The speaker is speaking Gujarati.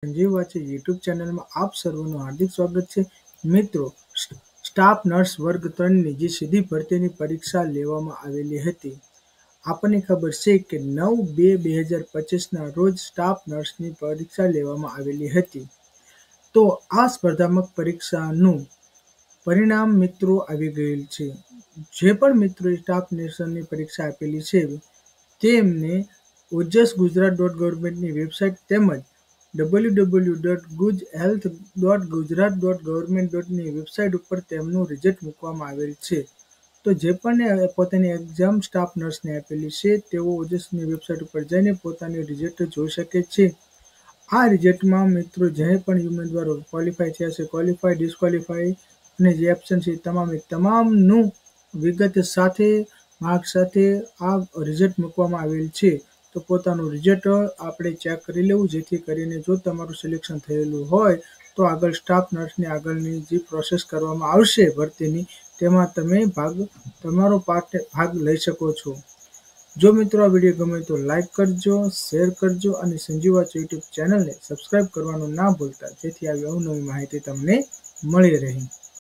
સંજીવ વાચે યુટ્યુબ ચેનલમાં આપ સર્વનું હાર્દિક સ્વાગત છે. મિત્રો, સ્ટાફ નર્સ વર્ગ 3ની જે સીધી ભરતીની પરીક્ષા લેવામાં આવેલી હતી. આપણને ખબર છે કે 9/2/2025ના રોજ સ્ટાફ નર્સની પરીક્ષા લેવામાં આવેલી હતી. તો આ સ્પર્ધાત્મક પરીક્ષાનું પરિણામ મિત્રો આવી ગયેલ છે. જે પણ મિત્રોએ સ્ટાફ નર્સની પરીક્ષા આપેલી છે તેમને ojsgujarat.governmentની વેબસાઇટ તેમજ www.gujhealth.gujarat.government.ની વેબસાઇટ ઉપર તેમનું રિઝલ્ટ મૂકવામાં આવેલ છે. તો જે પણ પોતાની એક્ઝામ સ્ટાફ નર્સને આપેલી છે તેઓ ઓજસની વેબસાઇટ ઉપર જઈને પોતાની રિઝલ્ટ જોઈ શકે છે. આ રિઝલ્ટમાં મિત્રો જે પણ ઉમેદવારો ક્વોલિફાય થયા છે, ક્વોલિફાય, ડિસ્ક્વોલિફાય અને જે એબ્સન્ટ છે તમામનું વિગત સાથે માર્ક સાથે આ રિઝલ્ટ મૂકવામાં આવેલ છે. તો પોતાનું રિઝલ્ટ આપણે ચેક કરી લેવું, જેથી કરીને જો તમારું સિલેક્શન થયેલું હોય તો આગળ સ્ટાફ નર્સની આગળની જે પ્રોસેસ કરવામાં આવશે ભરતીની તેમાં તમે તમારો ભાગ લઈ શકો છો. જો મિત્રો આ વિડીયો ગમે તો લાઈક કરજો, શેર કરજો અને સંજીવ વાચ યુટ્યુબ ચેનલને સબસ્ક્રાઈબ કરવાનું ના ભૂલતા, જેથી આવી અવનવી માહિતી તમને મળી રહે.